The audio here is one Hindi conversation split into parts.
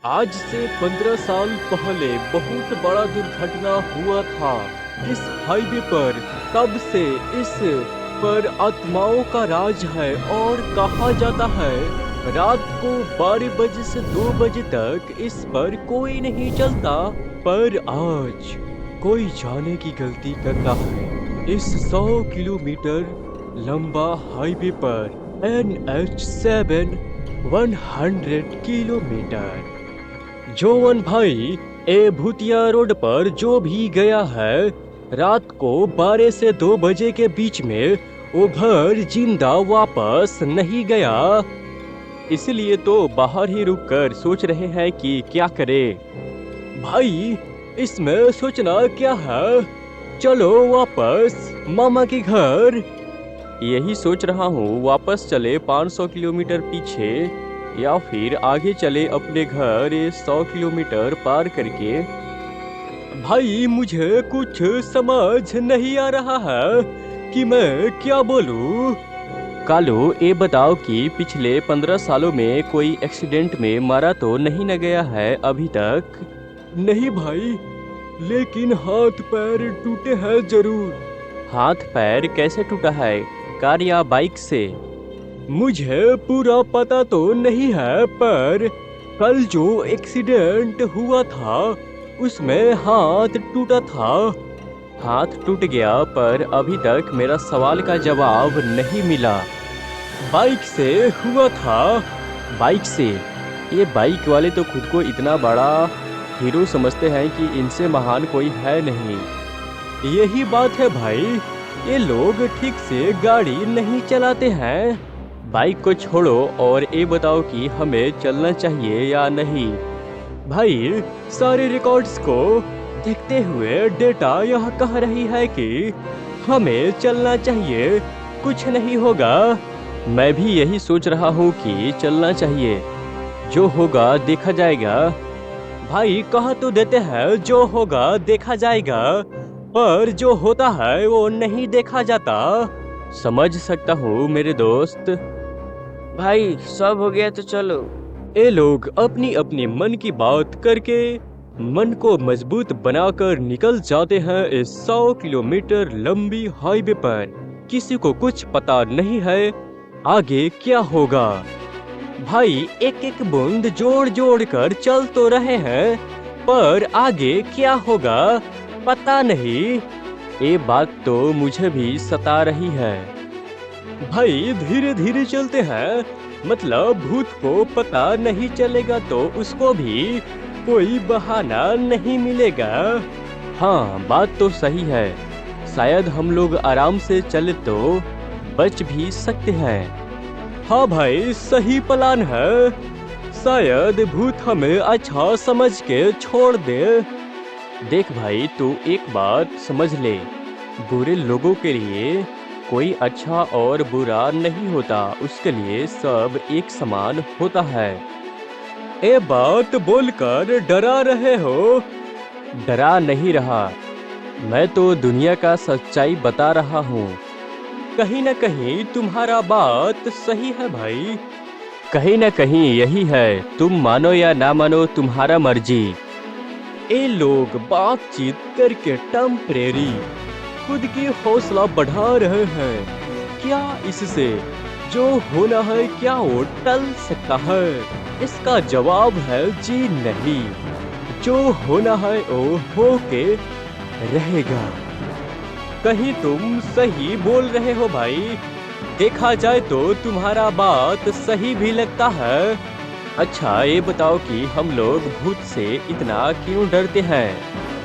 आज से 15 साल पहले बहुत बड़ा दुर्घटना हुआ था इस हाईवे पर। तब से इस पर आत्माओं का राज है और कहा जाता है रात को 12 बजे से 2 बजे तक इस पर कोई नहीं चलता। पर आज कोई जाने की गलती करता है इस 100 किलोमीटर लंबा हाईवे पर। NH7 100 kilometre. जोवन भाई, ए भूतिया रोड पर जो भी गया है रात को 12 से 2 बजे के बीच में, वो घर जिंदा वापस नहीं गया। इसलिए तो बाहर ही रुककर सोच रहे हैं कि क्या करें। भाई, इसमें सोचना क्या है, चलो वापस मामा के घर। यही सोच रहा हूँ, वापस चले 500 किलोमीटर पीछे या फिर आगे चले अपने घर 100 किलोमीटर पार करके। भाई, मुझे कुछ समझ नहीं आ रहा है कि मैं क्या बोलूं। कालू, ये बताओ कि पिछले 15 सालों में कोई एक्सीडेंट में मारा तो नहीं न गया है अभी तक? नहीं भाई, लेकिन हाथ पैर टूटे हैं जरूर। हाथ पैर कैसे टूटा है, कार या बाइक से? मुझे पूरा पता तो नहीं है, पर कल जो एक्सीडेंट हुआ था उसमें हाथ टूटा था। हाथ टूट गया, पर अभी तक मेरा सवाल का जवाब नहीं मिला। बाइक से हुआ था। बाइक से? ये बाइक वाले तो खुद को इतना बड़ा हीरो समझते हैं कि इनसे महान कोई है नहीं। यही बात है भाई, ये लोग ठीक से गाड़ी नहीं चलाते हैं। बाइक को छोड़ो और ये बताओ कि हमें चलना चाहिए या नहीं। भाई, सारे रिकॉर्ड्स को देखते हुए डेटा यह कह रही है कि हमें चलना चाहिए, कुछ नहीं होगा। मैं भी यही सोच रहा हूँ कि चलना चाहिए, जो होगा देखा जाएगा। भाई, कह तो देते हैं जो होगा देखा जाएगा, पर जो होता है वो नहीं देखा जाता। समझ सकता हूँ मेरे दोस्त। भाई, सब हो गया तो चलो। ये लोग अपनी अपनी मन की बात करके मन को मजबूत बनाकर निकल जाते हैं इस 100 किलोमीटर लंबी हाईवे पर। किसी को कुछ पता नहीं है आगे क्या होगा। भाई, एक एक बूंद जोड़ जोड़ कर चल तो रहे हैं, पर आगे क्या होगा पता नहीं। ये बात तो मुझे भी सता रही है। भाई, धीरे धीरे चलते हैं, मतलब भूत को पता नहीं चलेगा तो उसको भी कोई बहाना नहीं मिलेगा। हाँ, बात तो सही है। शायद हम लोग आराम से चले तो बच भी सकते हैं। हाँ भाई, सही प्लान है। शायद भूत हमें अच्छा समझ के छोड़ दे। देख भाई, तू एक बात समझ ले, बुरे लोगों के लिए कोई अच्छा और बुरा नहीं होता, उसके लिए सब एक समान होता है। ये बात बोलकर डरा रहे हो? डरा नहीं रहा, मैं तो दुनिया का सच्चाई बता रहा हूँ। कहीं न कहीं तुम्हारा बात सही है भाई। कहीं न कहीं यही है, तुम मानो या ना मानो तुम्हारा मर्जी। ये लोग बातचीत करके टेम्परेरी खुद की हौसला बढ़ा रहे हैं। क्या इससे जो होना है क्या वो टल सकता है? इसका जवाब है जी नहीं। जो होना है वो होके रहेगा। कहीं तुम सही बोल रहे हो भाई। देखा जाए तो तुम्हारा बात सही भी लगता है। अच्छा, ये बताओ कि हम लोग भूत से इतना क्यों डरते हैं?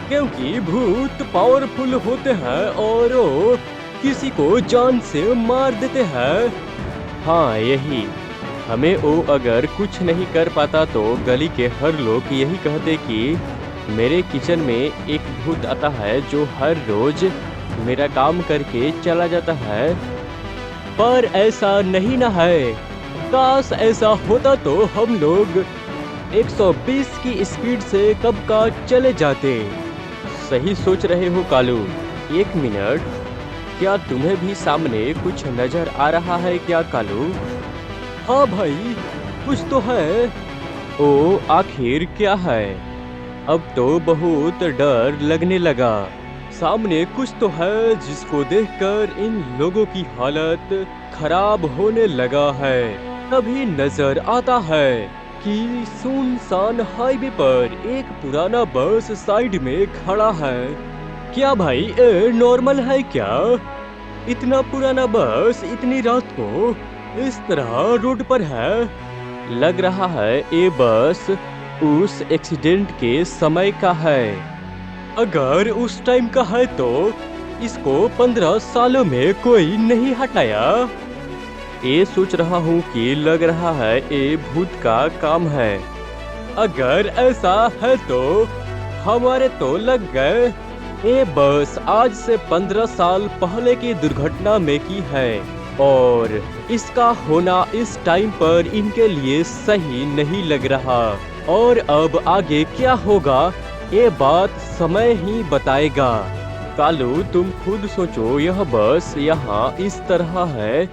क्योंकि भूत पावरफुल होते हैं और वो किसी को जान से मार देते हैं। हाँ, यही। हमें वो अगर कुछ नहीं कर पाता तो गली के हर लोग यही कहते कि मेरे किचन में एक भूत आता है जो हर रोज मेरा काम करके चला जाता है। पर ऐसा नहीं ना है। काश ऐसा होता तो हम लोग 120 की स्पीड से कब का चले जाते। सही सोच रहे हो कालू। एक मिनट, क्या तुम्हें भी सामने कुछ नजर आ रहा है क्या कालू? हाँ भाई, कुछ तो है। ओ आखिर क्या है? अब तो बहुत डर लगने लगा। सामने कुछ तो है जिसको देखकर इन लोगों की हालत खराब होने लगा है। तभी नजर आता है कि सुनसान हाईवे पर एक पुराना बस साइड में खड़ा है। क्या भाई ये नॉर्मल है क्या? इतना पुराना बस इतनी रात को इस तरह रोड पर है। लग रहा है ये बस उस एक्सीडेंट के समय का है। अगर उस टाइम का है तो इसको 15 सालों में कोई नहीं हटाया। ये सोच रहा हूँ कि लग रहा है ये भूत का काम है। अगर ऐसा है तो हमारे तो लग गए। ये बस आज से 15 साल पहले की दुर्घटना में की है और इसका होना इस टाइम पर इनके लिए सही नहीं लग रहा। और अब आगे क्या होगा ये बात समय ही बताएगा। कालू तुम खुद सोचो, यह बस यहाँ इस तरह है,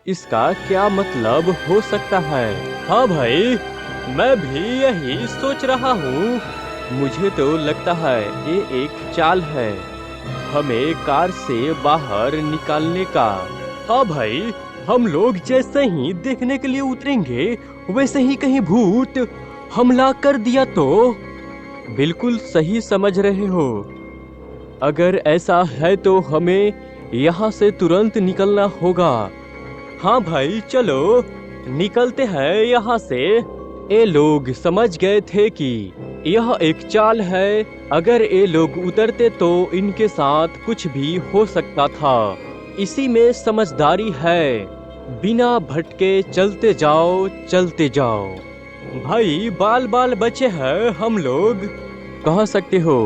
इसका क्या मतलब हो सकता है? हाँ भाई, मैं भी यही सोच रहा हूँ। मुझे तो लगता है ये एक चाल है हमें कार से बाहर निकालने का। हाँ भाई, हम लोग जैसे ही देखने के लिए उतरेंगे वैसे ही कहीं भूत हमला कर दिया तो? बिल्कुल सही समझ रहे हो। अगर ऐसा है तो हमें यहाँ से तुरंत निकलना होगा। हाँ भाई चलो निकलते हैं यहाँ से। ये लोग समझ गए थे कि यह एक चाल है। अगर ये लोग उतरते तो इनके साथ कुछ भी हो सकता था। इसी में समझदारी है। बिना भटके चलते जाओ चलते जाओ। भाई बाल बाल बचे हैं हम लोग, कह सकते हो,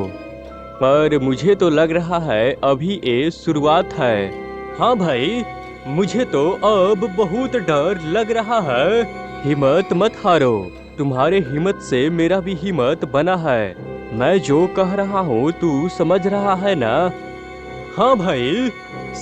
पर मुझे तो लग रहा है अभी ये शुरुआत है। हाँ भाई, मुझे तो अब बहुत डर लग रहा है। हिम्मत मत हारो, तुम्हारे हिम्मत से मेरा भी हिम्मत बना है। मैं जो कह रहा हूँ तू समझ रहा है ना? हाँ भाई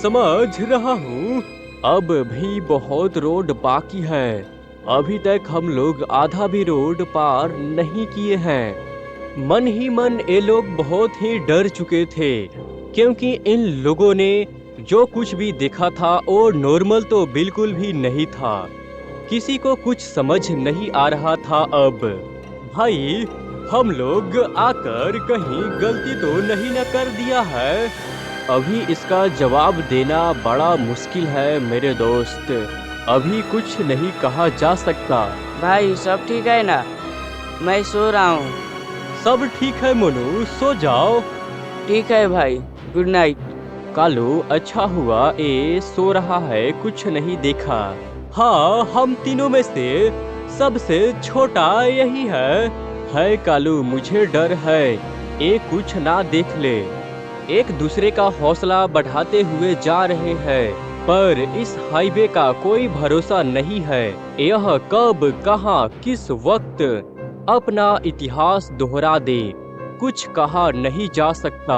समझ रहा हूँ। अब भी बहुत रोड बाकी है। अभी तक हम लोग आधा भी रोड पार नहीं किए हैं। मन ही मन ये लोग बहुत ही डर चुके थे, क्योंकि इन लोगों ने जो कुछ भी देखा था वो नॉर्मल तो बिल्कुल भी नहीं था। किसी को कुछ समझ नहीं आ रहा था। अब भाई हम लोग आकर कहीं गलती तो नहीं न कर दिया है? अभी इसका जवाब देना बड़ा मुश्किल है मेरे दोस्त। अभी कुछ नहीं कहा जा सकता। भाई सब ठीक है ना? मैं सो रहा हूँ। सब ठीक है मोनू, सो जाओ। ठीक है भाई, गुड नाइट। कालू अच्छा हुआ ये सो रहा है, कुछ नहीं देखा। हाँ, हम तीनों में से सबसे छोटा यही है कालू, मुझे डर है ये कुछ ना देख ले। एक दूसरे का हौसला बढ़ाते हुए जा रहे हैं, पर इस हाईवे का कोई भरोसा नहीं है। यह कब कहां किस वक्त अपना इतिहास दोहरा दे, कुछ कहा नहीं जा सकता।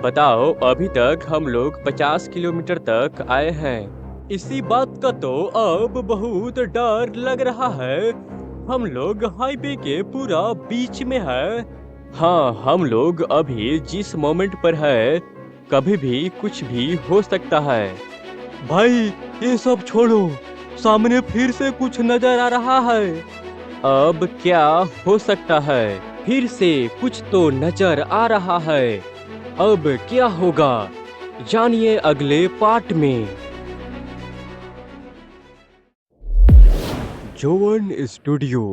बताओ, अभी तक हम लोग 50 किलोमीटर तक आए हैं। इसी बात का तो अब बहुत डर लग रहा है। हम लोग हाईवे के पूरा बीच में है। हाँ, हम लोग अभी जिस मोमेंट पर है, कभी भी कुछ भी हो सकता है। भाई ये सब छोड़ो, सामने फिर से कुछ नजर आ रहा है। अब क्या हो सकता है? फिर से कुछ तो नजर आ रहा है। अब क्या होगा, जानिए अगले पार्ट में। जोवन स्टूडियो।